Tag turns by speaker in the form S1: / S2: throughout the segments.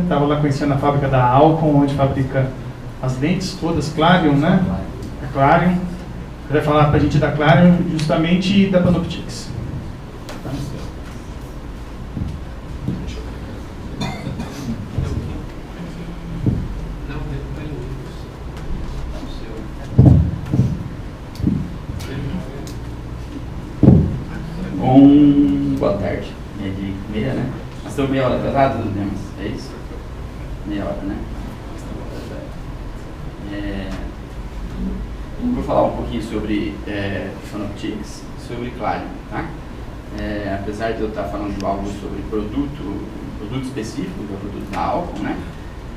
S1: Estava lá conhecendo a fábrica da Alcon, onde fabrica as lentes todas, Clarion, né? A Clarion. Vai falar para a gente da Clarion justamente e da Panoptix.
S2: Boa tarde. Meia de meia, né? Nós estamos meia hora atrasados, né? É isso? Meia hora, né? Vou falar um pouquinho sobre Panoptix, sobre Clarion, tá? Apesar de eu estar falando de algo sobre produto específico, que é o produto da Alcon, né?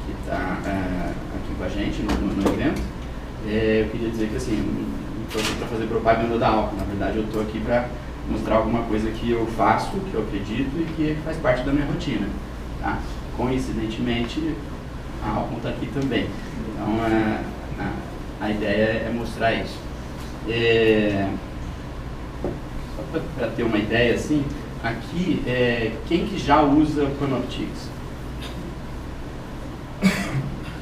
S2: Que está aqui com a gente no evento, eu queria dizer que assim, não estou aqui para fazer propaganda da Alcon, na verdade eu estou aqui para mostrar alguma coisa que eu faço, que eu acredito e que faz parte da minha rotina, tá? Coincidentemente, a Alcon está aqui também. Então, a ideia é mostrar isso. Só para ter uma ideia, assim, aqui, quem que já usa Panoptix?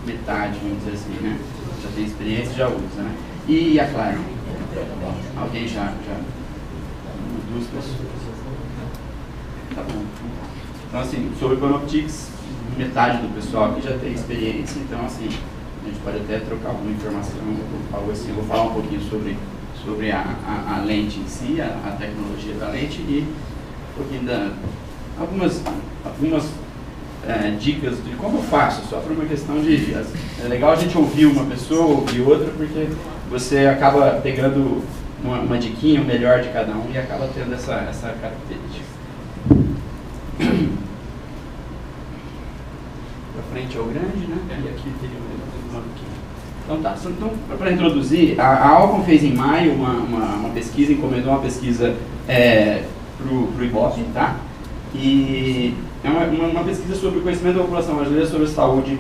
S2: Metade, vamos dizer assim, né? Já tem experiência e já usa, né? E a Clarion? Alguém já? Duas pessoas. Tá bom. Então, assim, sobre Panoptix, metade do pessoal aqui já tem experiência, então, assim, a gente pode até trocar alguma informação, algo assim. Eu vou falar um pouquinho sobre a lente em si, a tecnologia da lente e um pouquinho algumas dicas de como eu faço, só por uma questão de... É legal a gente ouvir uma pessoa, ouvir outra, porque você acaba pegando uma diquinha melhor de cada um e acaba tendo essa característica. Para frente é o grande, né? E aqui teria uma aqui. Então tá, então, para introduzir, a Alcon fez em maio uma pesquisa, encomendou uma pesquisa para o Ibope, tá? E é uma pesquisa sobre o conhecimento da população brasileira sobre saúde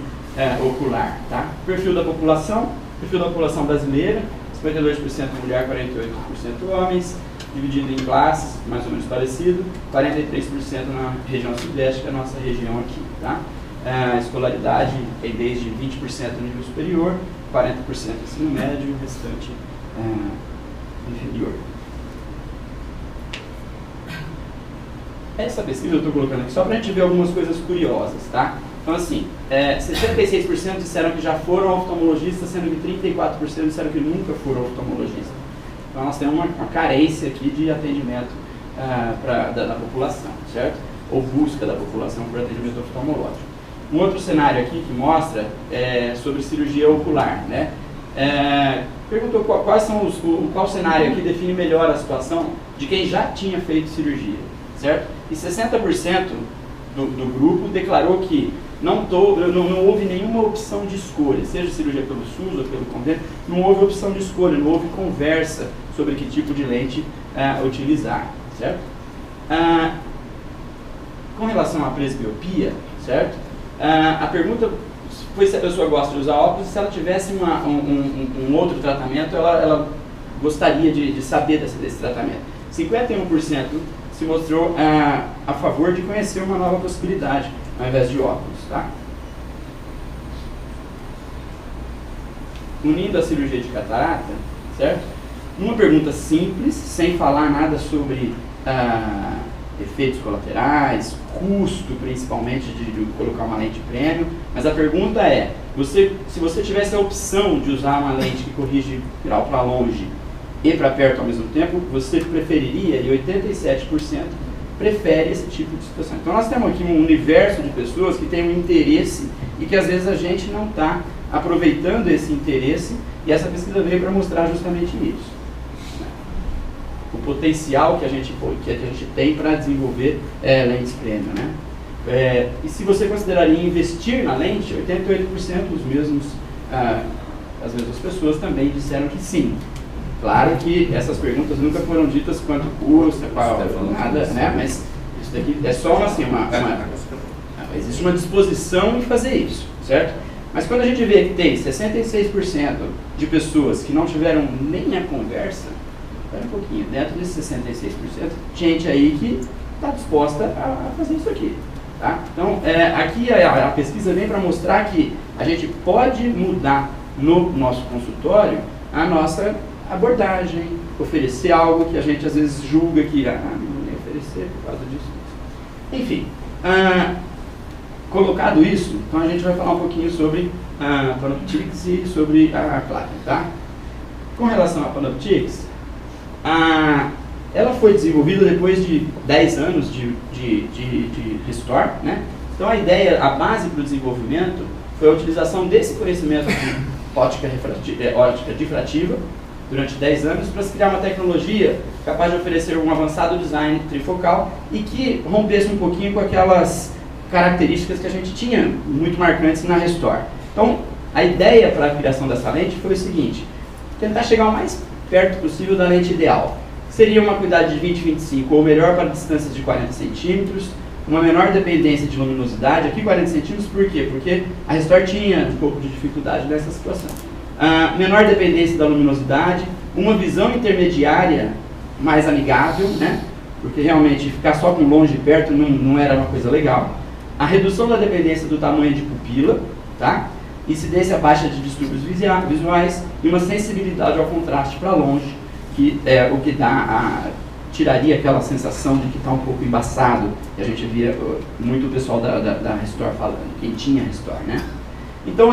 S2: ocular, tá? Perfil da população brasileira, 52% mulher, 48% homens, dividido em classes, mais ou menos parecido, 43% na região sudeste, que é a nossa região aqui, tá? A escolaridade tem desde 20% no nível superior, 40% ensino médio e o restante inferior. Essa pesquisa eu estou colocando aqui só para a gente ver algumas coisas curiosas, tá? Então, assim, 66% disseram que já foram oftalmologistas, sendo que 34% disseram que nunca foram oftalmologistas. Então, nós temos uma carência aqui de atendimento da população, certo? Ou busca da população por atendimento oftalmológico. Um outro cenário aqui que mostra sobre cirurgia ocular, né? Perguntou qual cenário aqui define melhor a situação de quem já tinha feito cirurgia, certo? E 60% do grupo declarou que não houve nenhuma opção de escolha, seja cirurgia pelo SUS ou pelo convênio, não houve opção de escolha, não houve conversa sobre que tipo de lente utilizar, certo? Com relação à presbiopia, certo? A pergunta foi se a pessoa gosta de usar óculos, se ela tivesse um outro tratamento, ela gostaria de saber desse tratamento. 51% se mostrou a favor de conhecer uma nova possibilidade, ao invés de óculos, tá? Unindo a cirurgia de catarata, certo? Uma pergunta simples, sem falar nada sobre efeitos colaterais, custo principalmente de colocar uma lente premium, mas a pergunta é, se você tivesse a opção de usar uma lente que corrige grau para longe e para perto ao mesmo tempo, você preferiria, e 87% prefere esse tipo de situação. Então nós temos aqui um universo de pessoas que têm um interesse e que às vezes a gente não está aproveitando esse interesse, e essa pesquisa veio para mostrar justamente isso. O potencial que a gente tem para desenvolver lentes premium, né? E se você consideraria investir na lente, 88% as mesmas pessoas também disseram que sim. Claro que essas perguntas nunca foram ditas quanto custa, nada, né? Mas isso daqui é só existe uma disposição em fazer isso, certo? Mas quando a gente vê que tem 66% de pessoas que não tiveram nem a conversa, espera um pouquinho, dentro desses 66%, gente aí que está disposta a fazer isso aqui. Tá? Então, aqui a pesquisa vem para mostrar que a gente pode mudar no nosso consultório a nossa abordagem, oferecer algo que a gente às vezes julga que não ia oferecer por causa disso. Enfim, colocado isso, então a gente vai falar um pouquinho sobre a Panoptix e sobre a Clarion, tá? Com relação à Panoptix, ela foi desenvolvida depois de 10 anos de Restore, né? Então a ideia, a base para o desenvolvimento foi a utilização desse conhecimento de ótica difrativa durante 10 anos para se criar uma tecnologia capaz de oferecer um avançado design trifocal e que rompesse um pouquinho com aquelas características que a gente tinha muito marcantes na Restore. Então, a ideia para a criação dessa lente foi o seguinte: tentar chegar o mais perto possível da lente ideal. Seria uma cuidade de 20-25 ou melhor para distâncias de 40 centímetros, uma menor dependência de luminosidade. Aqui 40 centímetros por quê? Porque a Restore tinha um pouco de dificuldade nessa situação. Menor dependência da luminosidade, uma visão intermediária mais amigável, né? Porque realmente ficar só com longe e perto não era uma coisa legal. A redução da dependência do tamanho de pupila, tá? Incidência baixa de distúrbios visuais e uma sensibilidade ao contraste para longe, que é o que tiraria aquela sensação de que está um pouco embaçado, que a gente via muito o pessoal da Restore falando, quem tinha Restore, né? Então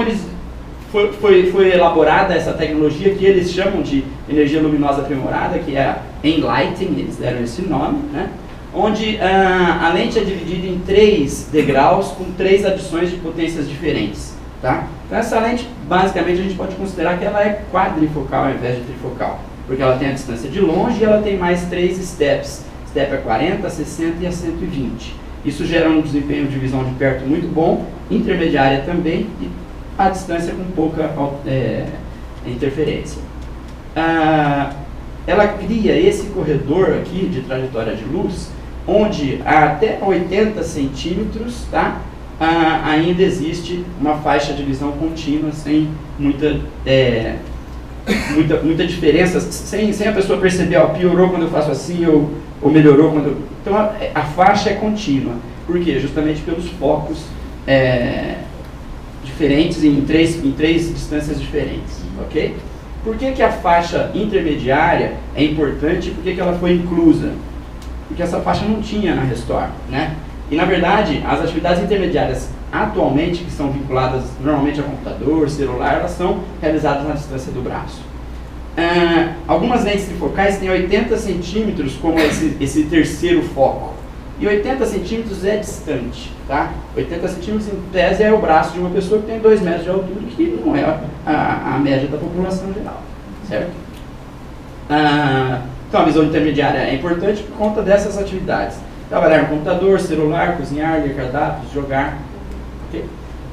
S2: foi elaborada essa tecnologia que eles chamam de energia luminosa aprimorada, que é a Enlighten, eles deram esse nome, né? Onde a lente é dividida em 3 degraus com 3 adições de potências diferentes, tá? Então essa lente, basicamente, a gente pode considerar que ela é quadrifocal ao invés de trifocal, porque ela tem a distância de longe e ela tem mais 3 steps. Step é 40, 60 e a 120. Isso gera um desempenho de visão de perto muito bom, intermediária também, e a distância com pouca interferência. Ela cria esse corredor aqui de trajetória de luz, onde até 80 centímetros, tá? Ainda existe uma faixa de visão contínua, sem muita diferença, sem a pessoa perceber, piorou quando eu faço assim, ou melhorou quando eu... Então a faixa é contínua. Por quê? Justamente pelos focos diferentes em três distâncias diferentes, ok? Por que a faixa intermediária é importante e por que ela foi inclusa? Porque essa faixa não tinha na Restore, né? E na verdade, as atividades intermediárias atualmente, que são vinculadas normalmente a computador, celular, elas são realizadas na distância do braço. Algumas lentes trifocais têm 80 centímetros como esse terceiro foco. E 80 centímetros é distante, tá? 80 centímetros em tese é o braço de uma pessoa que tem 2 metros de altura, que não é a média da população geral, certo? Então a visão intermediária é importante por conta dessas atividades. Trabalhar no computador, celular, cozinhar, ler cardápios, jogar. Okay?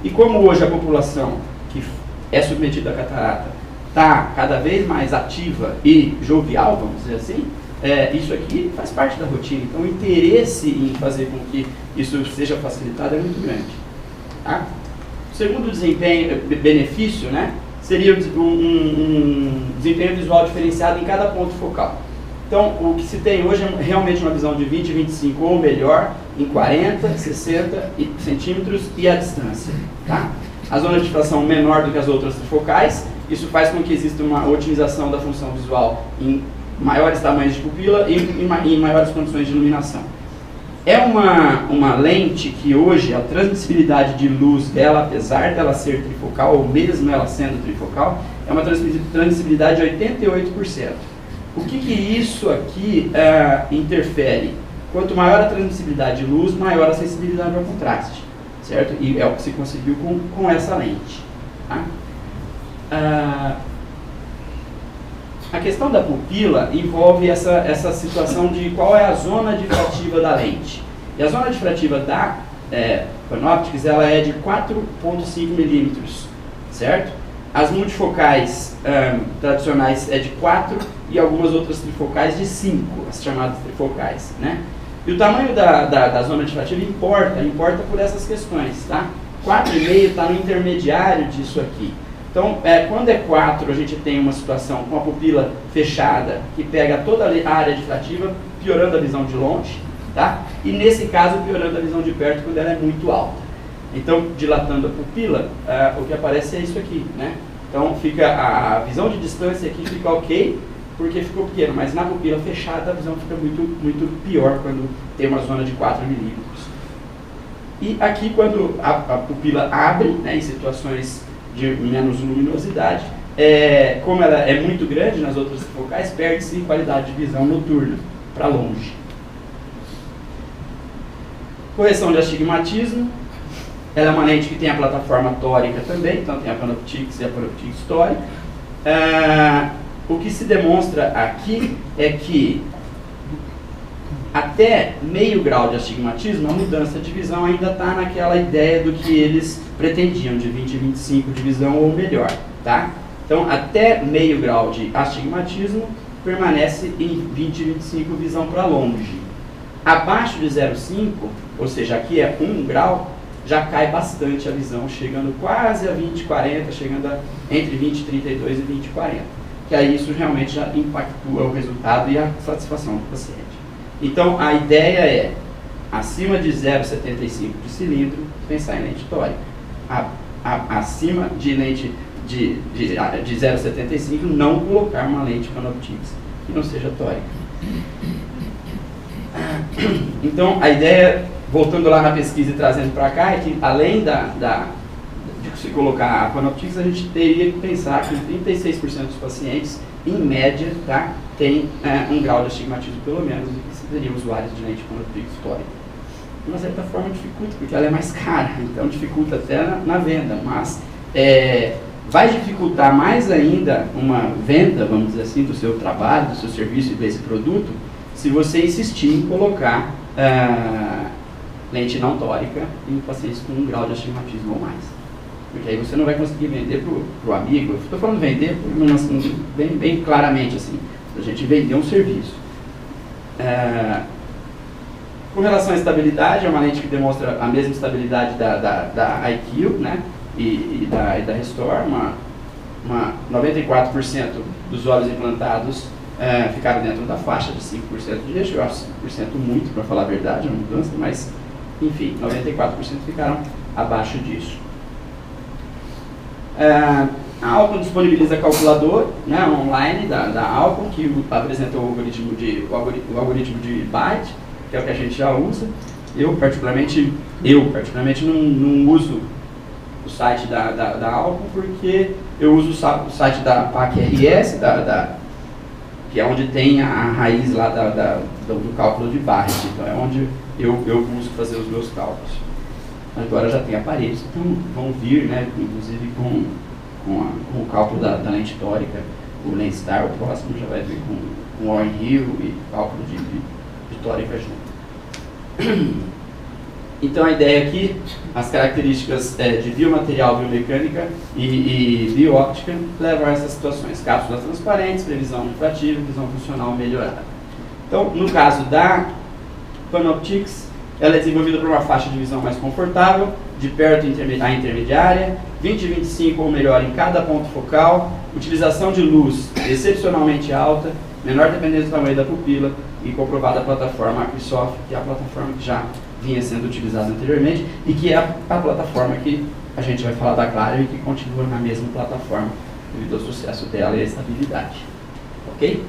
S2: E como hoje a população que é submetida à catarata está cada vez mais ativa e jovial, vamos dizer assim, isso aqui faz parte da rotina. Então o interesse em fazer com que isso seja facilitado é muito grande. Tá? O segundo benefício, né, seria um desempenho visual diferenciado em cada ponto focal. Então, o que se tem hoje é realmente uma visão de 20, 25 ou melhor, em 40, 60 centímetros e a distância. Tá? A zona de difração menor do que as outras trifocais, isso faz com que exista uma otimização da função visual em maiores tamanhos de pupila e em maiores condições de iluminação. É uma lente que hoje a transmissibilidade de luz dela, apesar dela ser trifocal, ou mesmo ela sendo trifocal, é uma transmissibilidade de 88%. O que isso aqui interfere? Quanto maior a transmissibilidade de luz, maior a sensibilidade ao contraste, certo? E é o que se conseguiu com essa lente. Tá? A questão da pupila envolve essa situação de qual é a zona difrativa da lente. E a zona difrativa da Panoptix, ela é de 4,5 milímetros, certo? As multifocais tradicionais é de 4 e algumas outras trifocais de 5, as chamadas trifocais, né? E o tamanho da zona difrativa importa por essas questões, tá? 4,5 está no intermediário disso aqui. Então, quando é 4, a gente tem uma situação com a pupila fechada, que pega toda a área difrativa, piorando a visão de longe, tá? e nesse caso piorando a visão de perto quando ela é muito alta. Então, dilatando a pupila, o que aparece é isso aqui, né? Então, fica a visão de distância aqui fica ok, porque ficou pequeno, mas na pupila fechada a visão fica muito pior quando tem uma zona de 4 milímetros. E aqui, quando a pupila abre, né, em situações de menos luminosidade, como ela é muito grande nas outras focais, perde-se qualidade de visão noturna, para longe. Correção de astigmatismo. Ela é uma lente que tem a plataforma tórica também, então tem a Panoptix e a Panoptix tórica. O que se demonstra aqui é que até meio grau de astigmatismo, a mudança de visão ainda está naquela ideia do que eles pretendiam, de 20 a 25 de visão ou melhor, tá? Então, até meio grau de astigmatismo, permanece em 20 a 25 visão para longe. Abaixo de 0,5, ou seja, aqui é 1 grau, já cai bastante a visão, chegando quase a 20, 40, chegando entre 20, 32 e 20, 40. Que aí isso realmente já impactua o resultado e a satisfação do paciente. Então, a ideia é, acima de 0,75 de cilindro, pensar em lente tórica. Acima de lente de 0,75, não colocar uma lente Panoptix que não seja tórica. Então, a ideia, voltando lá na pesquisa e trazendo para cá, é que além de se colocar a Panoptix, a gente teria que pensar que 36% dos pacientes, em média, tá, tem um grau de astigmatismo pelo menos, e que seriam usuários de lente Panoptix tórica. De uma certa forma dificulta, porque ela é mais cara, então dificulta até na venda, mas vai dificultar mais ainda uma venda, vamos dizer assim, do seu trabalho, do seu serviço e desse produto, se você insistir em colocar lente não tórica em pacientes com um grau de astigmatismo ou mais. Porque aí você não vai conseguir vender para o amigo. Eu estou falando vender assim, bem claramente, assim, a gente vender um serviço. Com relação à estabilidade, é uma lente que demonstra a mesma estabilidade da IQ, né, e da Restore. 94% dos olhos implantados ficaram dentro da faixa de 5% de eixo. Eu acho 5% muito, para falar a verdade, é uma mudança, mas enfim, 94% ficaram abaixo disso. A Alcon disponibiliza calculador, né, online da Alcon, que apresenta o algoritmo de Byte, que é o que a gente já usa. Eu particularmente não uso o site da Alcon, porque eu uso o site da PAC-RS, que é onde tem a raiz lá do cálculo de Byte. Então é onde eu busco fazer os meus cálculos. Agora já tem aparelhos que vão vir, né, inclusive com o cálculo da lente tórica. O Lenstar, o próximo, já vai vir com o Warren Hill e cálculo de tórica junto. Então a ideia aqui, as características de biomaterial, biomecânica e bióptica levam a essas situações. Cápsulas transparentes, previsão refrativa, visão funcional melhorada. Então, no caso da Panoptix, ela é desenvolvida por uma faixa de visão mais confortável, de perto a intermediária, 20 e 25 ou melhor em cada ponto focal, utilização de luz excepcionalmente alta, menor dependência do tamanho da pupila e comprovada a plataforma Acrisoft, que é a plataforma que já vinha sendo utilizada anteriormente e que é a plataforma que a gente vai falar da Clarion e que continua na mesma plataforma devido ao sucesso dela e a estabilidade. Ok?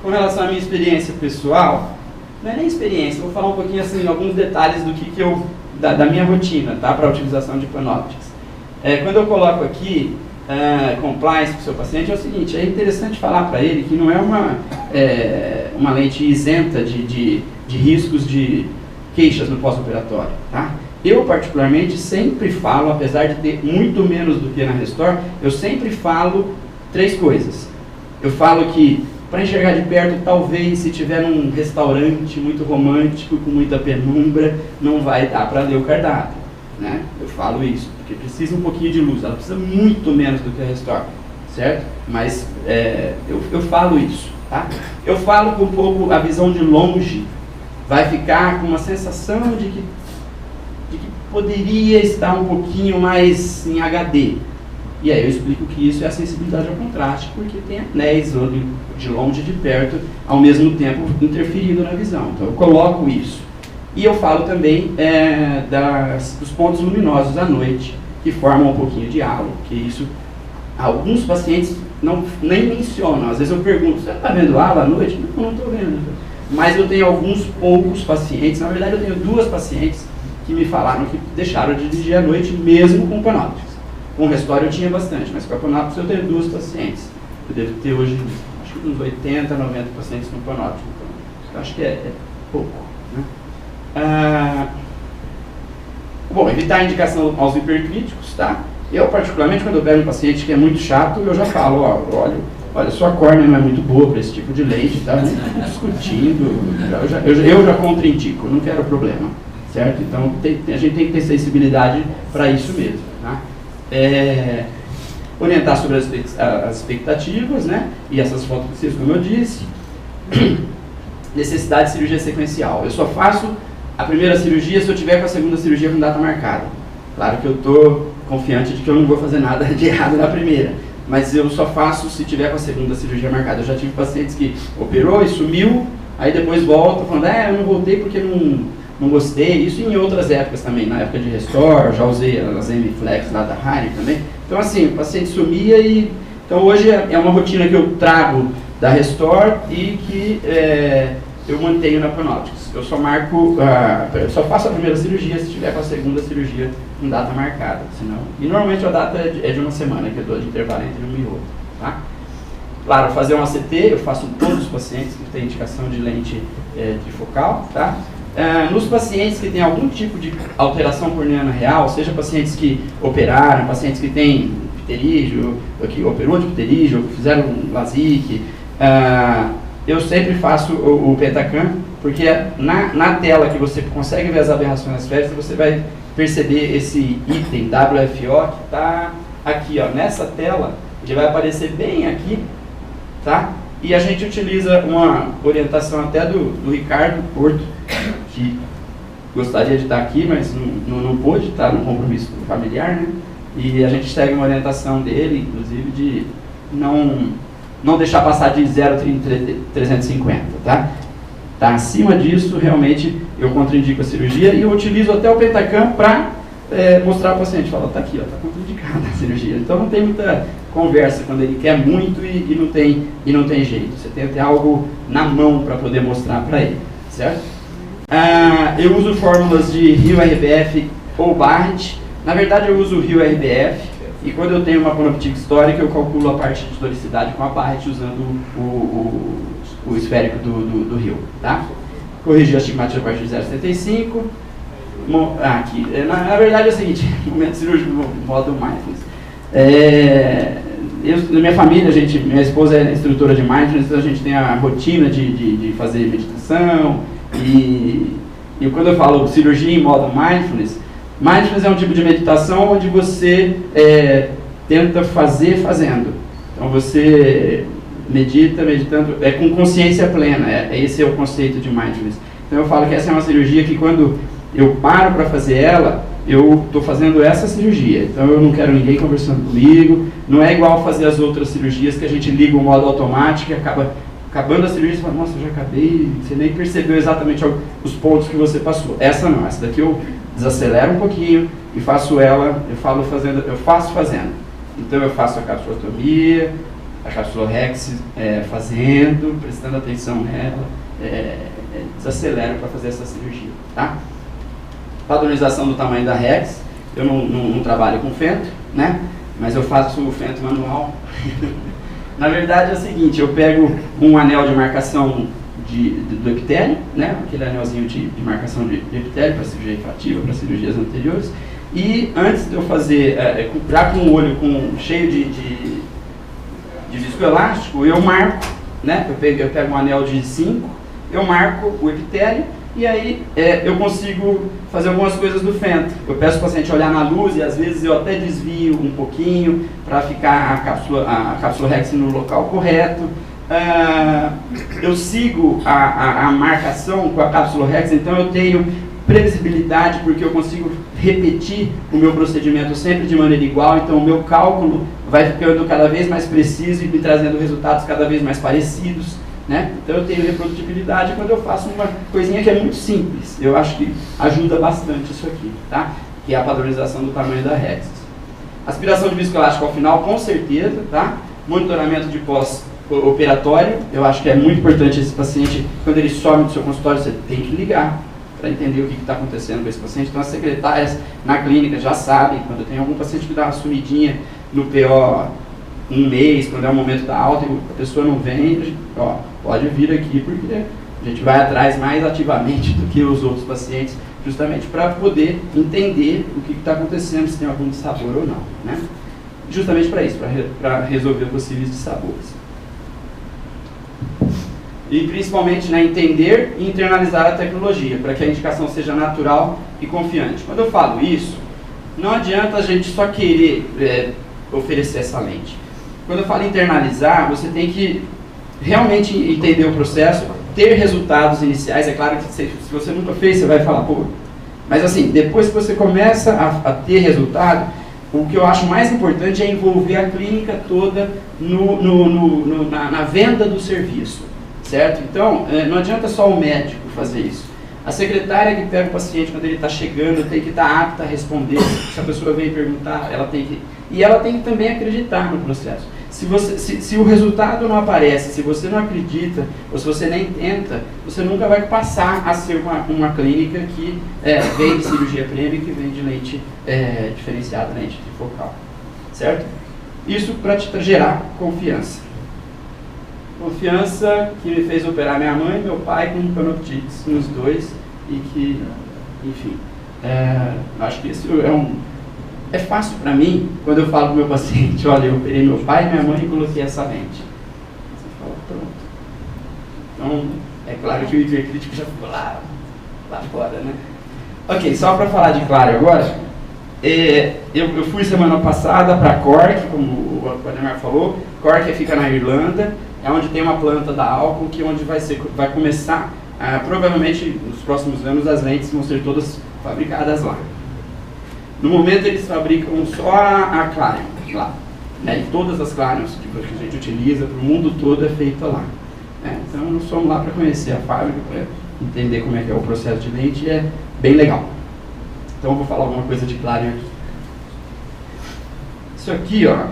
S2: Com relação à minha experiência pessoal, não é nem experiência, vou falar um pouquinho assim, alguns detalhes do que eu, da minha rotina, tá, para a utilização de Panoptix. Quando eu coloco aqui compliance com o seu paciente, é o seguinte, é interessante falar para ele que não é uma lente isenta de riscos de queixas no pós-operatório, tá? Eu particularmente sempre falo, apesar de ter muito menos do que na Restore, eu sempre falo 3 coisas. Eu falo que para enxergar de perto, talvez, se tiver num restaurante muito romântico, com muita penumbra, não vai dar para ler o cardápio, né? Eu falo isso, porque precisa um pouquinho de luz, ela precisa muito menos do que a Restore, certo? Mas eu falo isso, tá? Eu falo que um pouco a visão de longe vai ficar com uma sensação de que poderia estar um pouquinho mais em HD, E aí eu explico que isso é a sensibilidade ao contraste, porque tem anéis de longe e de perto, ao mesmo tempo interferindo na visão. Então eu coloco isso. E eu falo também dos pontos luminosos à noite, que formam um pouquinho de halo, que isso alguns pacientes nem mencionam. Às vezes eu pergunto, você está vendo halo à noite? Não estou vendo. Mas eu tenho alguns poucos pacientes, na verdade eu tenho 2 pacientes que me falaram que deixaram de dirigir à noite mesmo com panópticos. Com o restore eu tinha bastante, mas com a panópticos eu tenho 2 pacientes. Eu devo ter hoje, acho que uns 80, 90 pacientes com panóptico. Então, acho que é pouco. Né? Bom, evitar a indicação aos hipercríticos, tá? Eu, particularmente, quando eu pego um paciente que é muito chato, eu já falo, olha, sua córnea não é muito boa para esse tipo de lente, tá? Discutindo, eu já contraindico, não quero problema, certo? Então, a gente tem que ter sensibilidade para isso mesmo, tá? Orientar sobre as expectativas, né? E essas fototoxias, como eu disse. Necessidade de cirurgia sequencial. Eu só faço a primeira cirurgia se eu tiver com a segunda cirurgia com data marcada. Claro que eu estou confiante de que eu não vou fazer nada de errado na primeira, mas eu só faço se tiver com a segunda cirurgia marcada. Eu já tive pacientes que operou e sumiu, aí depois volta falando, eu não voltei porque não gostei. Isso em outras épocas também, na época de Restore, já usei as M-Flex lá da Heineken também. Então assim, o paciente sumia e... Então hoje é uma rotina que eu trago da Restore e que eu mantenho na Panoptics. Eu só marco, eu só faço a primeira cirurgia se tiver com a segunda cirurgia com data marcada, senão... E normalmente a data é de uma semana que eu dou de intervalo entre uma e outra, tá? Claro, fazer um ACT, eu faço em todos os pacientes que têm indicação de lente trifocal, tá? Nos pacientes que têm algum tipo de alteração corneana real, seja pacientes que operaram, pacientes que têm pterígio, que operou de pterígio, que fizeram um LASIK, eu sempre faço o Pentacam, porque na tela que você consegue ver as aberrações esféricas, você vai perceber esse item WFO que está aqui, ó, nessa tela, ele vai aparecer bem aqui, tá? E a gente utiliza uma orientação até do Ricardo Porto, que gostaria de estar aqui, mas não pôde, estar no compromisso familiar, né? E a gente segue uma orientação dele, inclusive, de não deixar passar de 0,350, tá? Tá acima disso, realmente, eu contraindico a cirurgia e eu utilizo até o Pentacam para mostrar ao paciente, fala, tá aqui, ó, tá contraindicada a cirurgia. Então não tem muita conversa quando ele quer muito e não tem jeito. Você tem que ter algo na mão para poder mostrar para ele, certo? Eu uso fórmulas de Rio-RBF ou Barrett. Na verdade, eu uso o Rio-RBF e quando eu tenho uma panoptic histórica, eu calculo a parte de historicidade com a Barrett usando o esférico do Rio, tá? Corrigir a astigmática a partir de 0,75. Aqui, na verdade é o seguinte, momento cirúrgico, modo mindfulness. Na minha família, minha esposa é instrutora de mindfulness, então a gente tem a rotina de fazer meditação e quando eu falo cirurgia em modo mindfulness é um tipo de meditação onde você tenta fazer fazendo. Então você meditando, com consciência plena, esse é o conceito de mindfulness. Então eu falo que essa é uma cirurgia que quando eu paro para fazer ela, eu estou fazendo essa cirurgia. Então eu não quero ninguém conversando comigo, não é igual fazer as outras cirurgias que a gente liga o modo automático e acabando a cirurgia, você fala, nossa, eu já acabei, você nem percebeu exatamente os pontos que você passou. Essa não, essa daqui eu desacelero um pouquinho e faço ela, eu faço fazendo. Então eu faço a capsulotomia, a capsulorex fazendo, prestando atenção nela, desacelero para fazer essa cirurgia, tá? Padronização do tamanho da rex, eu não trabalho com fento, né? Mas eu faço o fento manual. Na verdade é o seguinte, eu pego um anel de marcação do epitélio, né? Aquele anelzinho de marcação de epitélio para cirurgia refrativa, para cirurgias anteriores, e antes de eu fazer, já com o olho cheio de viscoelástico, eu marco, né? Eu pego um anel de 5, eu marco o epitélio e aí eu consigo fazer algumas coisas do fento. Eu peço o paciente olhar na luz e às vezes eu até desvio um pouquinho para ficar a cápsula rex no local correto. Eu sigo a marcação com a cápsula rex, então eu tenho previsibilidade, porque eu consigo repetir o meu procedimento sempre de maneira igual, então o meu cálculo vai ficando cada vez mais preciso e me trazendo resultados cada vez mais parecidos, né? Então eu tenho reprodutibilidade quando eu faço uma coisinha que é muito simples. Eu acho que ajuda bastante isso aqui, tá? Que é a padronização do tamanho da résistência. Aspiração de viscoelástico ao final, com certeza, tá? Monitoramento de pós-operatório, eu acho que é muito importante esse paciente, quando ele some do seu consultório, você tem que ligar para entender o que está acontecendo com esse paciente. Então as secretárias na clínica já sabem, quando tem algum paciente que dá uma sumidinha no PO um mês, quando é o momento da alta e a pessoa não vem, ó, pode vir aqui porque a gente vai atrás mais ativamente do que os outros pacientes, justamente para poder entender o que está acontecendo, se tem algum dissabor ou não, né? Justamente para isso, para resolver possíveis dissabores. E principalmente, né, entender e internalizar a tecnologia, para que a indicação seja natural e confiante. Quando eu falo isso, não adianta a gente só querer oferecer essa lente. Quando eu falo internalizar, você tem que realmente entender o processo, ter resultados iniciais. É claro que se você nunca fez, você vai falar, pô. Mas assim, depois que você começa a ter resultado, o que eu acho mais importante é envolver a clínica toda na venda do serviço, certo? Então, não adianta só o médico fazer isso. A secretária que pega o paciente quando ele está chegando tem que estar apta a responder. Se a pessoa vem perguntar, ela tem que... E ela tem que também acreditar no processo. Se o resultado não aparece, se você não acredita, ou se você nem tenta, você nunca vai passar a ser uma clínica que vende cirurgia premium, que vende lente diferenciada, lente trifocal. Certo? Isso para gerar confiança. Confiança que me fez operar minha mãe e meu pai com panoptites nos dois e que, enfim, acho que isso é fácil para mim quando eu falo para o meu paciente, olha, eu operei meu pai e minha mãe e coloquei essa lente. Você fala, pronto. Então, é claro que o hipercrítico já ficou lá fora, né? Ok, só para falar de Clario agora, eu fui semana passada para Cork, como o Ademar falou. Cork fica na Irlanda, é onde tem uma planta da Alcon, que onde vai começar, provavelmente nos próximos anos as lentes vão ser todas fabricadas lá. No momento eles fabricam só a Clarion lá, né? E todas as Clarions que a gente utiliza para o mundo todo é feita lá. Então nós fomos lá para conhecer a fábrica, para entender como é que é o processo de lente, e é bem legal. Então eu vou falar alguma coisa de Clarion aqui. Isso aqui, ó,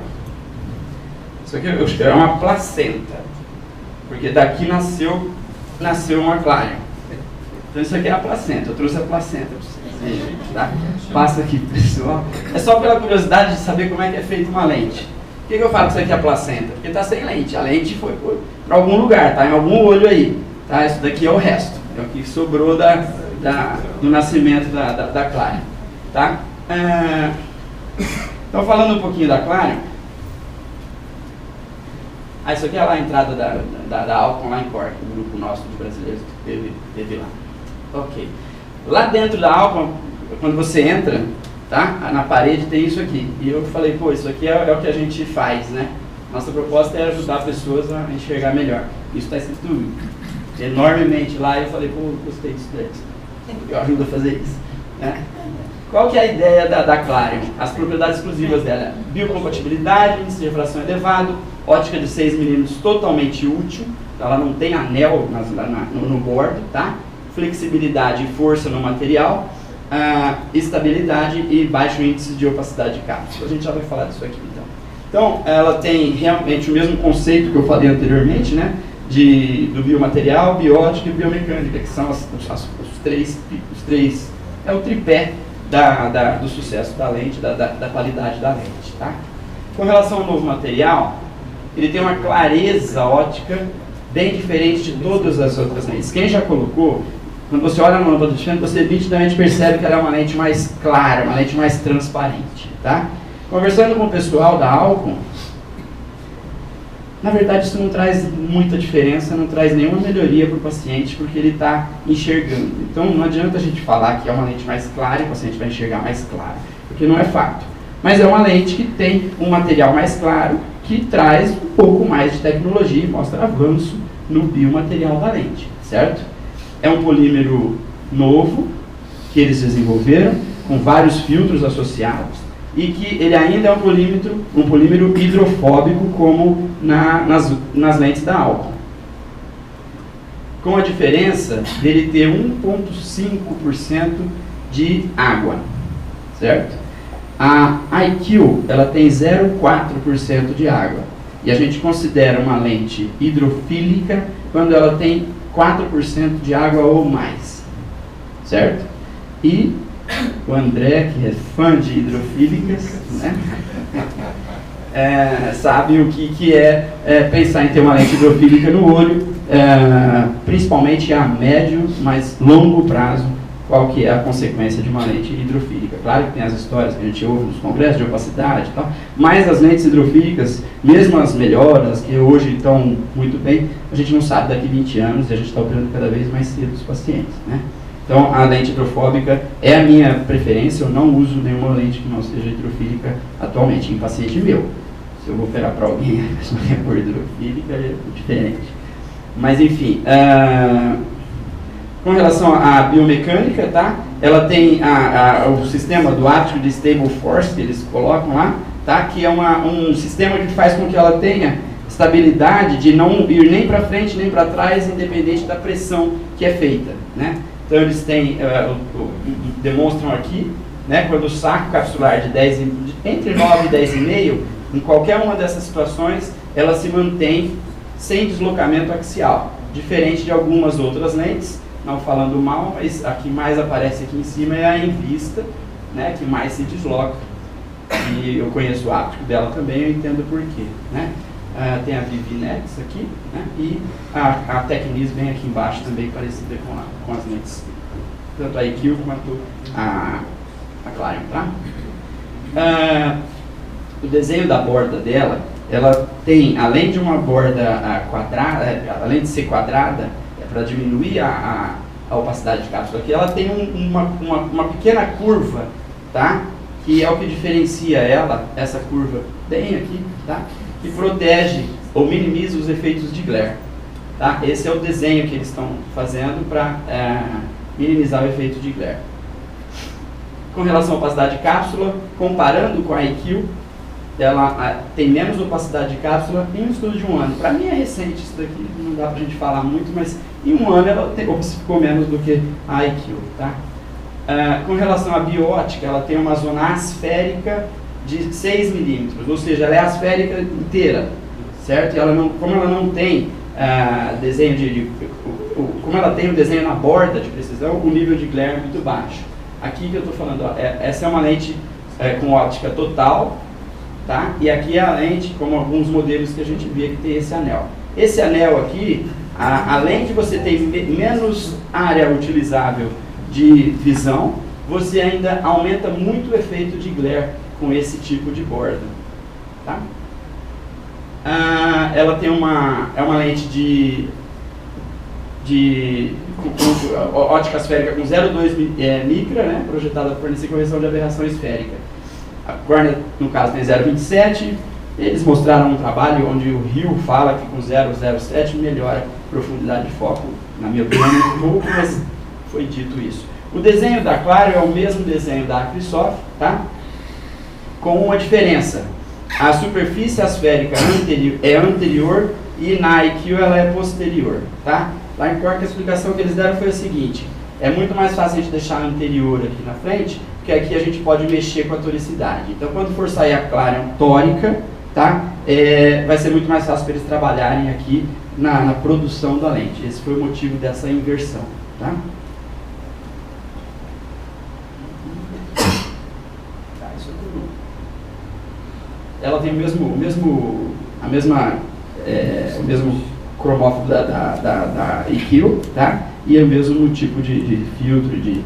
S2: isso aqui é uma placenta, porque daqui nasceu uma Clarion. Então isso aqui é a placenta, eu trouxe a placenta para vocês. Tá? Passa aqui, pessoal. É só pela curiosidade de saber como é que é feita uma lente. Por que eu falo que isso aqui é a placenta? Porque está sem lente. A lente foi para algum lugar, tá? Em algum olho aí. Tá? Isso daqui é o resto. É o que sobrou do nascimento da Clarion. Tá? Então, falando um pouquinho da Clarion. Isso aqui é lá a entrada da Alcon lá em Cork, um grupo nosso de brasileiros que teve lá. Ok. Lá dentro da Alcon, quando você entra, tá? Na parede tem isso aqui. E eu falei, pô, isso aqui é o que a gente faz, né? Nossa proposta é ajudar pessoas a enxergar melhor. Isso está escrito enormemente lá, e eu falei, pô, gostei disso daí. Eu ajudo a fazer isso, né? Qual que é a ideia da Clarion? As propriedades exclusivas dela: biocompatibilidade, índice de refração elevado, ótica de 6 mm totalmente útil, ela não tem anel no bordo, tá? Flexibilidade e força no material, estabilidade e baixo índice de opacidade de cápsula. A gente já vai falar disso aqui, então. Então, ela tem realmente o mesmo conceito que eu falei anteriormente, né? Do biomaterial, biótica e biomecânica, que são os três, é o tripé do sucesso da lente, da qualidade da lente, tá? Com relação ao novo material, ele tem uma clareza óptica bem diferente de todas as outras lentes. Quem já colocou, quando você olha no lâmpada de fenda, você nitidamente percebe que ela é uma lente mais clara, uma lente mais transparente, tá? Conversando com o pessoal da Alcon, na verdade isso não traz muita diferença, não traz nenhuma melhoria para o paciente, porque ele está enxergando. Então não adianta a gente falar que é uma lente mais clara e o paciente vai enxergar mais claro, porque não é fato. Mas é uma lente que tem um material mais claro, que traz um pouco mais de tecnologia e mostra avanço no biomaterial da lente, certo? É um polímero novo, que eles desenvolveram, com vários filtros associados, e que ele ainda é um polímero hidrofóbico, como nas lentes da Alcon. Com a diferença dele ter 1,5% de água, certo? A IQ, ela tem 0,4% de água. E a gente considera uma lente hidrofílica quando ela tem 4% de água ou mais, certo? E o André, que é fã de hidrofílicas, né? Sabe o que é pensar em ter uma lente hidrofílica no olho, principalmente a médio, mas longo prazo, qual que é a consequência de uma lente hidrofílica. Claro que tem as histórias que a gente ouve nos congressos de opacidade e tal, mas as lentes hidrofílicas, mesmo as melhores, que hoje estão muito bem, a gente não sabe daqui 20 anos e a gente está operando cada vez mais cedo os pacientes, né? Então, a lente hidrofóbica é a minha preferência, eu não uso nenhuma lente que não seja hidrofílica atualmente, em paciente meu. Se eu vou operar para alguém, a pessoa é por hidrofílica, é diferente. Mas, enfim, com relação à biomecânica, tá? Ela tem o sistema do ático de Stable Force, que eles colocam lá, tá? Que é um sistema que faz com que ela tenha estabilidade de não ir nem para frente nem para trás, independente da pressão que é feita, né? Então eles têm, demonstram aqui, né, quando o saco capsular de entre 9 e 10,5, em qualquer uma dessas situações, ela se mantém sem deslocamento axial, diferente de algumas outras lentes, não falando mal, mas a que mais aparece aqui em cima é a Envista, né, que mais se desloca, e eu conheço o áptico dela também, eu entendo por quê, né? Tem a Vivinex aqui, né? E a Tecnis vem aqui embaixo também, parecida com as lentes, tanto a IQ quanto a Clarion, tá? O desenho da borda dela, ela tem, além de uma borda quadrada, além de ser quadrada, para diminuir a opacidade de cápsula aqui, ela tem uma pequena curva, tá? Que é o que diferencia essa curva bem aqui, tá? Que protege ou minimiza os efeitos de glare. Tá? Esse é o desenho que eles estão fazendo para minimizar o efeito de glare. Com relação à opacidade de cápsula, comparando com a IQ, ela tem menos opacidade de cápsula em um estudo de 1 ano. Para mim é recente isso daqui, não dá para a gente falar muito, mas em 1 ano ela ficou menos do que a IQ. Tá? Com relação à biótica, ela tem uma zona asférica de 6 milímetros, ou seja, ela é asférica inteira, certo? E como ela não tem desenho como ela tem um desenho na borda de precisão, o nível de glare é muito baixo. Aqui que eu estou falando, essa é uma lente com óptica total, tá? E aqui é a lente, como alguns modelos que a gente via que tem esse anel. Esse anel aqui, além de você ter menos área utilizável de visão, você ainda aumenta muito o efeito de glare com esse tipo de borda, tá? Ela tem uma lente de ótica esférica com 0,2 micra, né, projetada para fornecer correção de aberração esférica. A Cornea, no caso, tem 0,27. Eles mostraram um trabalho onde o Rio fala que com 0,07 melhora a profundidade de foco, na minha opinião, um pouco, mas foi dito isso. O desenho da Clarion é o mesmo desenho da Acrisof, tá? Com uma diferença. A superfície asférica é anterior e na IQ ela é posterior, tá? Lá em Cork a explicação que eles deram foi a seguinte: é muito mais fácil a gente deixar anterior aqui na frente, porque aqui a gente pode mexer com a toricidade. Então quando for sair a Clarion tórica, tá? Vai ser muito mais fácil para eles trabalharem aqui na produção da lente. Esse foi o motivo dessa inversão, tá? Ela tem o mesmo cromófobo da IQ, tá? E é o mesmo tipo de filtro de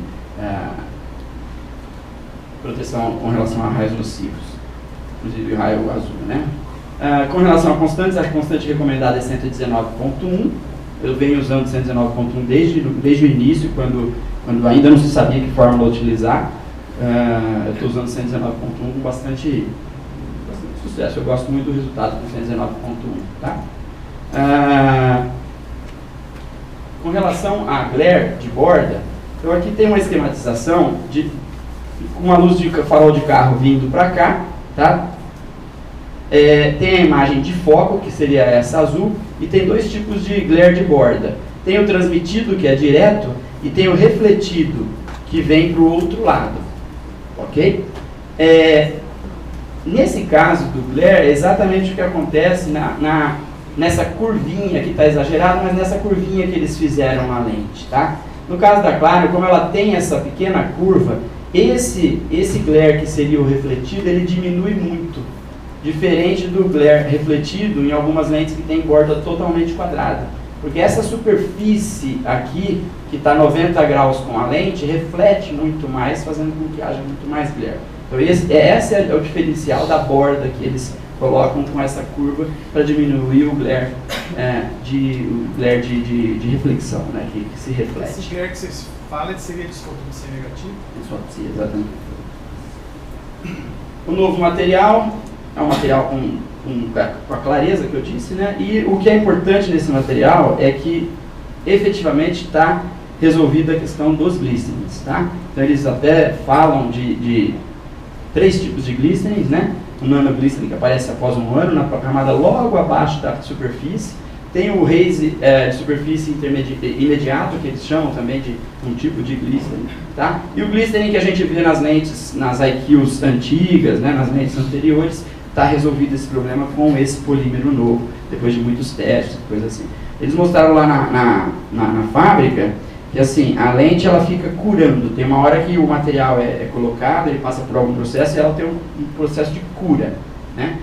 S2: proteção com relação a raios nocivos, inclusive o raio azul, né? Com relação a constantes, a constante recomendada é 119.1. Eu venho usando 119.1 desde o início, quando ainda não se sabia que fórmula utilizar. Eu estou usando 119.1 com bastante sucesso. Eu gosto muito do resultado com 119.1, tá? Com relação a glare de borda, Então aqui tem uma esquematização de uma luz de farol de carro vindo para cá, tá? Tem a imagem de foco, que seria essa azul, e tem dois tipos de glare de borda. Tem o transmitido, que é direto, e tem o refletido, que vem para o outro lado. Ok? Nesse caso do glare, é exatamente o que acontece nessa curvinha, que está exagerado, mas nessa curvinha que eles fizeram na lente. Tá? No caso da Clarion, como ela tem essa pequena curva, esse glare que seria o refletido, ele diminui muito. Diferente do glare refletido em algumas lentes que tem borda totalmente quadrada. Porque essa superfície aqui, que está 90 graus com a lente, reflete muito mais, fazendo com que haja muito mais glare. Então esse é o diferencial da borda que eles colocam com essa curva para diminuir o glare, de reflexão, né, que se reflete.
S1: Esse glare que vocês falam seria de fotonicia negativo?
S2: Sim, exatamente. O novo material é um material com a clareza que eu disse, né? E o que é importante nesse material é que efetivamente está resolvida a questão dos glistenings, tá? Então eles até falam de 3 tipos de glistenings, né? O nanoglistening, que aparece após 1 ano, na camada logo abaixo da superfície. Tem o raise de superfície imediato, que eles chamam também de um tipo de glistening, tá? E o glistening que a gente vê nas lentes, nas IQs antigas, né? Nas lentes anteriores, está resolvido esse problema com esse polímero novo, depois de muitos testes, coisa assim. Eles mostraram lá na fábrica que assim, a lente ela fica curando, tem uma hora que o material é colocado, ele passa por algum processo e ela tem um processo de cura, né?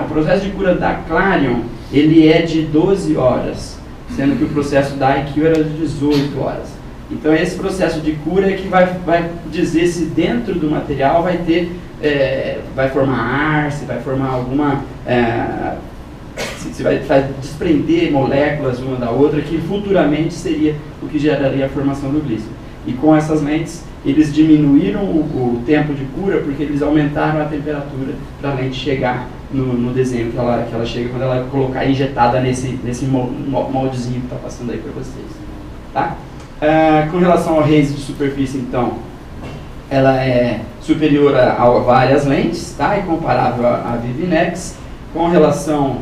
S2: O processo de cura da Clarion, ele é de 12 horas, sendo que o processo da IQ era de 18 horas. Então esse processo de cura é que vai dizer se dentro do material vai ter vai formar ar, se vai formar alguma se vai desprender moléculas uma da outra, que futuramente seria o que geraria a formação do glícero. E com essas lentes, eles diminuíram o tempo de cura, porque eles aumentaram a temperatura para a lente chegar no desenho que ela chega quando ela colocar injetada nesse moldezinho que está passando aí para vocês. Tá? Com relação ao raise de superfície, então, ela é superior a várias lentes, tá? E comparável à Vivinex. Com relação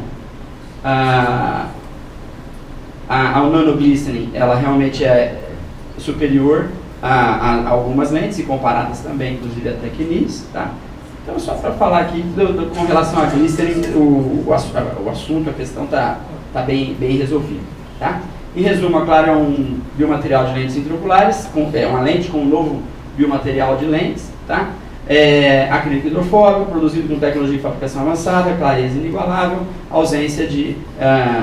S2: ao nanoglistening, ela realmente é superior a algumas lentes, e comparadas também, inclusive a Tecnis, tá? Então, só para falar aqui, com relação a glistening, o assunto, a questão está bem resolvido, tá? Em resumo, a Clarion é um biomaterial de lentes intraoculares, uma lente com um novo biomaterial de lentes, tá? Acrílico hidrofóbico, produzido com tecnologia de fabricação avançada, clareza inigualável, ausência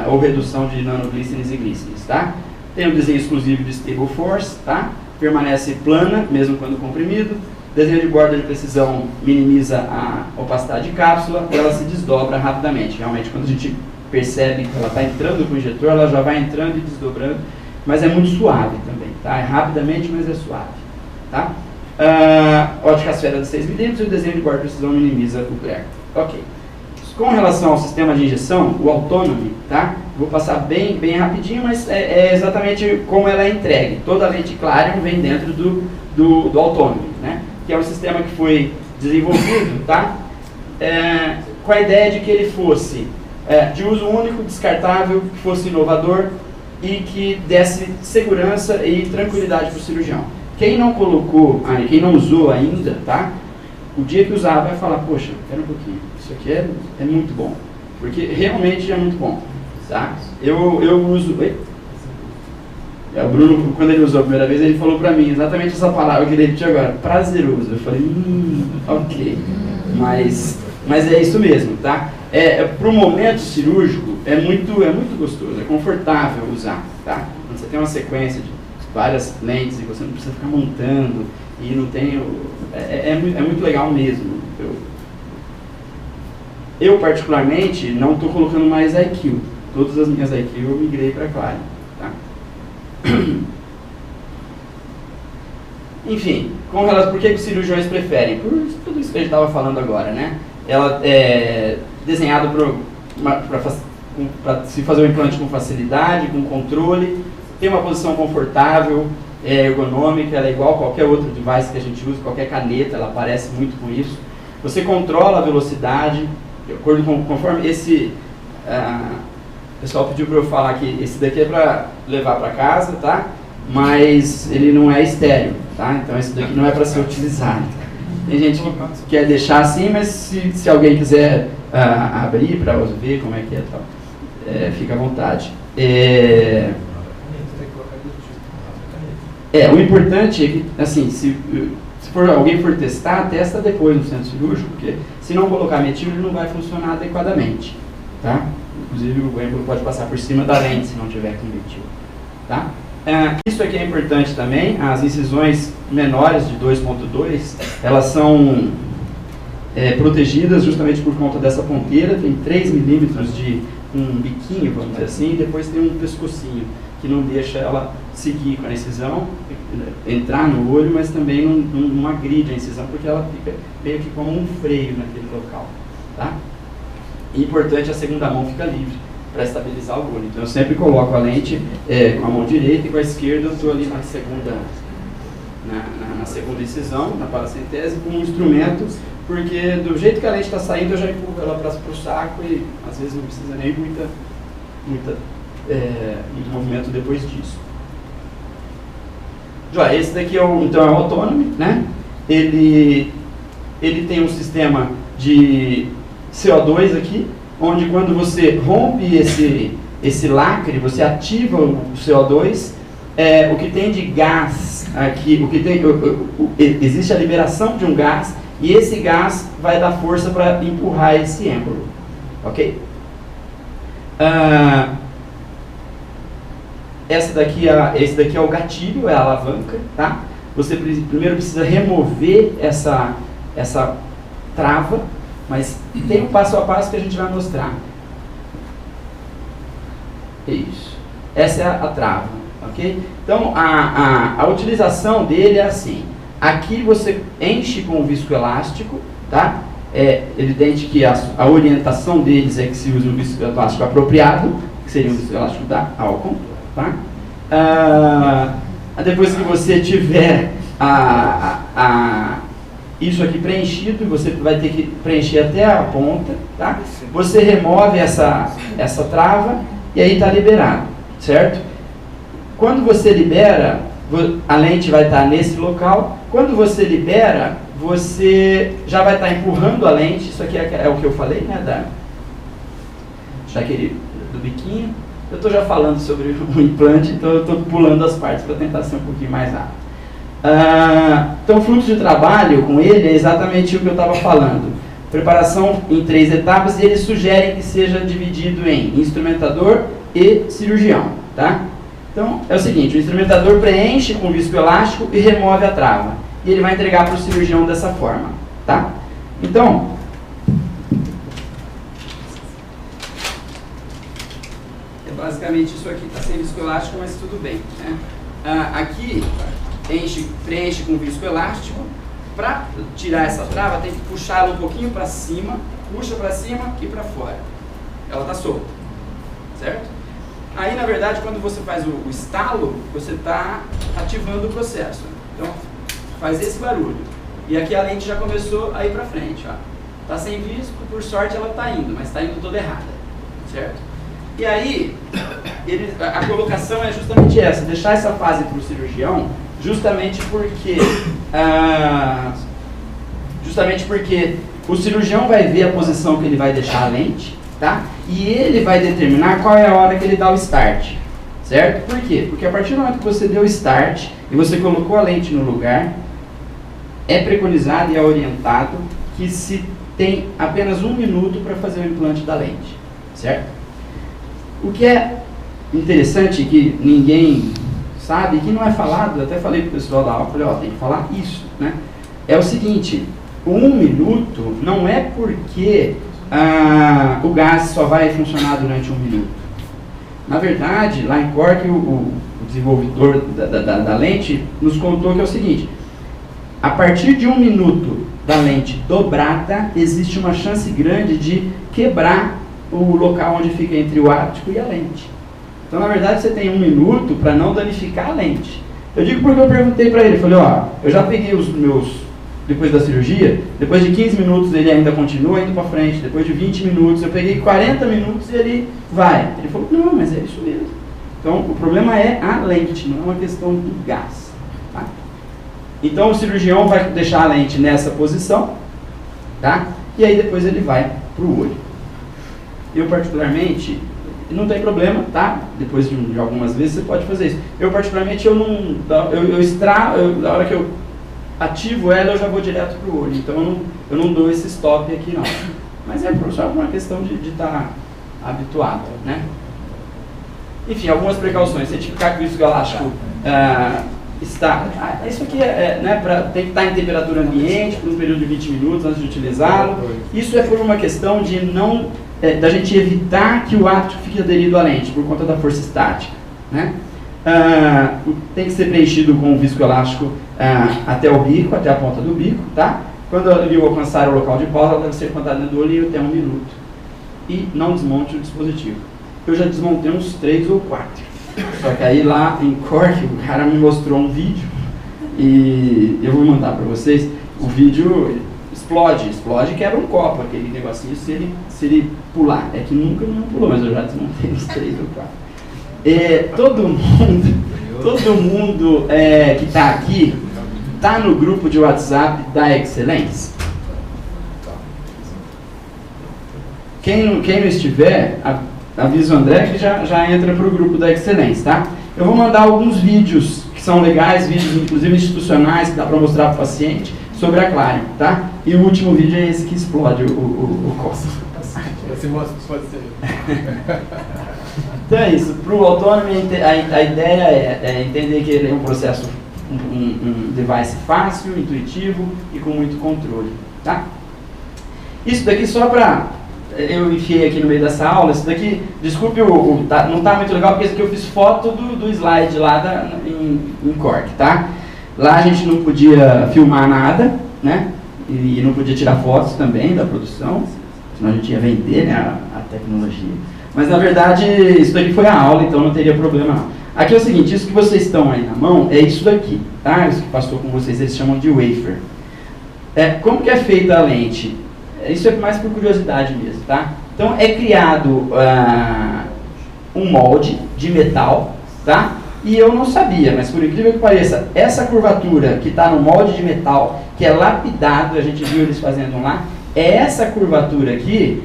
S2: ou redução de nanoglistenings e glistenings, tá? Tem um desenho exclusivo de Stable Force, tá? Permanece plana, mesmo quando comprimido. Desenho de borda de precisão minimiza a opacidade de cápsula, e ela se desdobra rapidamente. Realmente, quando a gente percebe que ela está entrando com o injetor, ela já vai entrando e desdobrando, mas é muito suave também, tá? É rapidamente, mas é suave, tá? Ótica esfera de 6 mm, e o desenho de borda de precisão minimiza o glare. Ok. Com relação ao sistema de injeção, o Autonomy, tá? Vou passar bem rapidinho, mas é exatamente como ela é entregue. Toda a lente Clarion vem dentro do Autonomy, né? Que é um sistema que foi desenvolvido, tá? Com a ideia de que ele fosse de uso único, descartável, que fosse inovador e que desse segurança e tranquilidade para o cirurgião. Quem não colocou, quem não usou ainda, tá? O dia que usar vai falar, poxa, espera um pouquinho, isso aqui é muito bom, porque realmente é muito bom, tá? Eu uso... O Bruno, quando ele usou a primeira vez, ele falou pra mim exatamente essa palavra que ele repetiu agora, prazeroso. Eu falei, ok, mas é isso mesmo, tá? Pro momento cirúrgico, é muito gostoso, é confortável usar, tá? Quando você tem uma sequência de várias lentes e você não precisa ficar montando e não tem... É muito legal mesmo. Eu particularmente, não estou colocando mais IQ. Todas as minhas IQ eu migrei para Clarion, tá? Enfim, com relação, por que os cirurgiões preferem? Por tudo isso que a gente estava falando agora, né? Ela é desenhada para se fazer o implante com facilidade, com controle, tem uma posição confortável, é ergonômica, ela é igual a qualquer outro device que a gente usa, qualquer caneta, ela parece muito com isso. Você controla a velocidade, de acordo com, conforme esse... o pessoal pediu para eu falar que esse daqui é para levar para casa, tá? Mas ele não é estéreo, tá? Então esse daqui não é para ser utilizado. Tem gente que quer deixar assim, mas se alguém quiser abrir para ver como é que é, tal, fica à vontade. O importante é que, assim, se alguém for testar, testa depois no centro cirúrgico, porque se não colocar metil, ele não vai funcionar adequadamente, tá? Inclusive o êmbolo pode passar por cima da lente se não tiver com metil, tá? Isso aqui é importante também, as incisões menores de 2.2, elas são protegidas justamente por conta dessa ponteira, tem 3 milímetros de um biquinho, vamos dizer assim, e depois tem um pescocinho, que não deixa ela seguir com a incisão, entrar no olho, mas também não agride a incisão, porque ela fica meio que como um freio naquele local, tá? E importante, a segunda mão fica livre para estabilizar o olho. Então eu sempre coloco a lente com a mão direita e com a esquerda eu estou ali na segunda incisão, na paracentese, com um instrumento, porque do jeito que a lente está saindo eu já empurro ela para o saco e às vezes não precisa nem muito movimento depois disso. Joia, esse daqui então é o Autonomy, né? Ele tem um sistema de CO2 aqui, onde quando você rompe esse lacre, você ativa o CO2, o que tem de gás aqui, existe a liberação de um gás, e esse gás vai dar força para empurrar esse êmbolo, ok? Esse daqui é o gatilho, é a alavanca, tá? Você primeiro precisa remover essa trava, mas tem um passo a passo que a gente vai mostrar. Isso. Essa é a trava, ok? Então, a utilização dele é assim. Aqui você enche com o viscoelástico, tá? É evidente que a orientação deles é que se use um viscoelástico apropriado, que seria um viscoelástico da Alcon, tá? Depois que você tiver isso aqui preenchido, você vai ter que preencher até a ponta, tá? Você remove essa trava e aí está liberado, certo? Quando você libera, a lente vai estar nesse local. Quando você libera, você já vai estar empurrando a lente. Isso aqui é o que eu falei, né? Do biquinho. Eu estou já falando sobre o implante, então eu estou pulando as partes para tentar ser um pouquinho mais rápido. Então o fluxo de trabalho com ele é exatamente o que eu estava falando. Preparação em 3 etapas, e eles sugerem que seja dividido em instrumentador e cirurgião, tá? Então é o seguinte, o instrumentador preenche com viscoelástico e remove a trava. E ele vai entregar para o cirurgião dessa forma, tá? Então, basicamente isso aqui está sem viscoelástico, mas tudo bem, né? Aqui preenche com viscoelástico. Para tirar essa trava, tem que puxar ela um pouquinho para cima, puxa para cima e para fora. Ela está solta, certo? Aí, na verdade, quando você faz o estalo, você está ativando o processo. Então, faz esse barulho. E aqui a lente já começou a ir para frente, ó. Está sem visco, por sorte ela está indo, mas está indo toda errada, certo? E aí, a colocação é justamente essa, deixar essa fase para o cirurgião, justamente porque o cirurgião vai ver a posição que ele vai deixar a lente, tá? E ele vai determinar qual é a hora que ele dá o start, certo? Por quê? Porque a partir do momento que você deu o start e você colocou a lente no lugar, é preconizado e é orientado que se tem apenas 1 minuto para fazer o implante da lente, certo? O que é interessante, que ninguém sabe, que não é falado, até falei para o pessoal da aula, falei, ó, tem que falar isso, né? É o seguinte, o 1 minuto não é porque o gás só vai funcionar durante 1 minuto. Na verdade, lá em Cork, o desenvolvedor da lente nos contou que é o seguinte, a partir de 1 minuto da lente dobrada, existe uma chance grande de quebrar o local onde fica entre o áptico e a lente. Então, na verdade, você tem 1 minuto para não danificar a lente. Eu digo porque eu perguntei para ele, falei, ó, eu já peguei os meus, depois da cirurgia, depois de 15 minutos ele ainda continua indo para frente, depois de 20 minutos, eu peguei 40 minutos e ele vai. Ele falou, não, mas é isso mesmo. Então, o problema é a lente, não é uma questão do gás. Tá? Então, o cirurgião vai deixar a lente nessa posição, tá? E aí depois ele vai para o olho. Eu, particularmente, não tem problema, tá? Depois de algumas vezes você pode fazer isso. Eu, particularmente, eu não... na hora que eu ativo ela, eu já vou direto para o olho. Então, eu não dou esse stop aqui, não. Mas é só uma questão de estar habituado, né? Enfim, algumas precauções. Certificar que o disco elástico está... isso aqui né, tem que estar em temperatura ambiente por um período de 20 minutos antes de utilizá-lo. Isso é por uma questão de não... da gente evitar que o átomo fique aderido à lente, por conta da força estática. Né? Tem que ser preenchido com o viscoelástico até o bico, até a ponta do bico. Tá? Quando ele alcançar o local de pausa, ela deve ser contada dentro do olho até 1 minuto. E não desmonte o dispositivo. Eu já desmontei uns 3 ou 4. Só que aí lá em Cork, o cara me mostrou um vídeo e eu vou mandar para vocês. O vídeo explode e quebra um copo, aquele negocinho, se ele pular. É que nunca não pulou, mas eu já desmontei uns 3 ou 4. Todo mundo que está aqui está no grupo de WhatsApp da Excellence. Quem não estiver, avisa o André que já entra para o grupo da Excellence, tá? Eu vou mandar alguns vídeos que são legais, vídeos inclusive institucionais, que dá para mostrar para o paciente, sobre a Clarion, tá? E o último vídeo é esse que explode o copo.
S3: Esse moço pode ser.
S2: Então é isso, para o autônomo a ideia é entender que ele é um processo, um device fácil, intuitivo e com muito controle, tá? Isso daqui só para... Eu enfiei aqui no meio dessa aula, isso daqui, desculpe, não está muito legal, porque isso aqui eu fiz foto do slide lá em Cork, tá? Lá a gente não podia filmar nada, né? E não podia tirar fotos também da produção, senão a gente ia vender, né, a tecnologia. Mas na verdade, isso daqui foi a aula, então não teria problema não. Aqui é o seguinte, isso que vocês estão aí na mão é isso daqui, tá? Isso que passou com vocês, eles chamam de wafer. Como que é feita a lente? Isso é mais por curiosidade mesmo, tá? Então é criado um molde de metal, tá? E eu não sabia, mas por incrível que pareça, essa curvatura que está no molde de metal, que é lapidado, a gente viu eles fazendo lá, é essa curvatura aqui,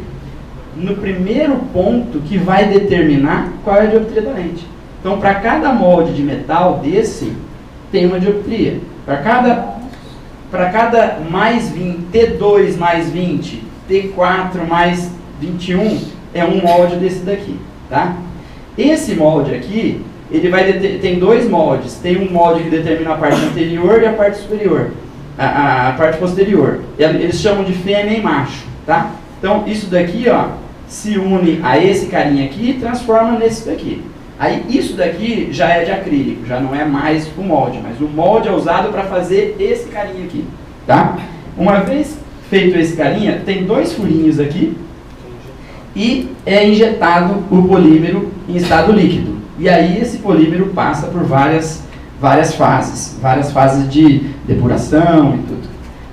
S2: no primeiro ponto que vai determinar qual é a dioptria da lente. Então, para cada molde de metal desse, tem uma dioptria. Para cada mais 20, T2 mais 20, T4 mais 21, é um molde desse daqui, tá? Esse molde aqui, ele tem 2 moldes. Tem um molde que determina a parte anterior e a parte superior, a parte posterior. Eles chamam de fêmea e macho, tá? Então, isso daqui, ó, se une a esse carinha aqui e transforma nesse daqui. Aí, isso daqui já é de acrílico, já não é mais o molde, mas o molde é usado para fazer esse carinha aqui, tá? Uma vez feito esse carinha, tem 2 furinhos aqui e é injetado o polímero em estado líquido. E aí esse polímero passa por várias fases de depuração e tudo,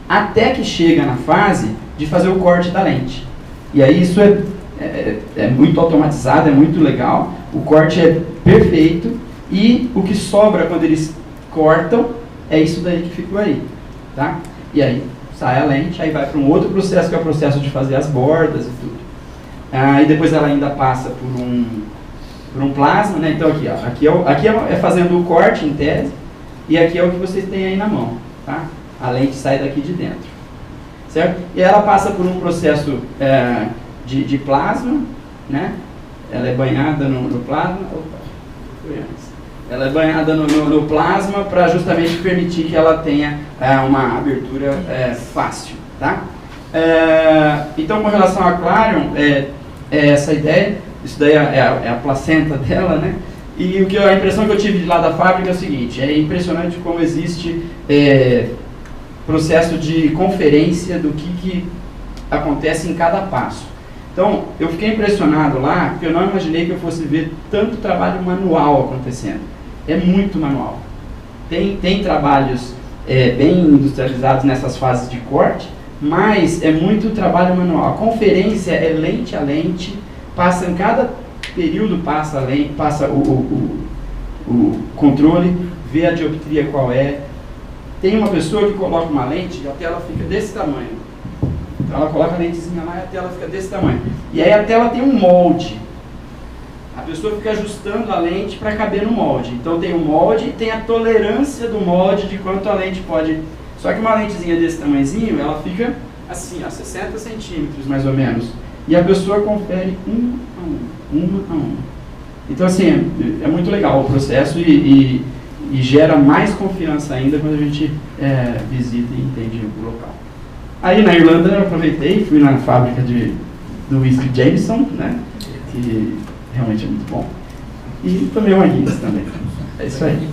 S2: até que chega na fase de fazer o corte da lente. E aí isso é muito automatizado, é muito legal, o corte é perfeito e o que sobra quando eles cortam é isso daí que ficou aí, tá? E aí sai a lente, aí vai para um outro processo, que é o processo de fazer as bordas e tudo. E depois ela ainda passa por um plasma, né? Então aqui é fazendo o corte em tese, e aqui é o que vocês têm aí na mão, tá? A lente sai daqui de dentro, certo? E ela passa por um processo de plasma, né? Ela é banhada no plasma. Ela é banhada no plasma para justamente permitir que ela tenha uma abertura fácil, tá? Então, com relação à Clarion, essa ideia, isso daí é a placenta dela, né? E a impressão que eu tive de lá da fábrica é o seguinte: é impressionante como existe processo de conferência do que acontece em cada passo. Então, eu fiquei impressionado lá, porque eu não imaginei que eu fosse ver tanto trabalho manual acontecendo. É muito manual. Tem trabalhos bem industrializados nessas fases de corte, mas é muito trabalho manual. A conferência é lente a lente, passa em cada período, passa o controle, vê a dioptria qual é. Tem uma pessoa que coloca uma lente e a tela fica desse tamanho. Então ela coloca a lentezinha lá e a tela fica desse tamanho. E aí a tela tem um molde. A pessoa fica ajustando a lente para caber no molde. Então tem o molde e tem a tolerância do molde de quanto a lente pode... Só que uma lentezinha desse tamanhozinho, ela fica assim, a 60 centímetros mais ou menos. E a pessoa confere uma a uma. Então assim, é muito legal o processo e gera mais confiança ainda quando a gente visita e entende o local. Aí na Irlanda eu aproveitei, fui na fábrica do whisky Jameson, né, que realmente é muito bom. E tomei uma Guinness também. É isso aí.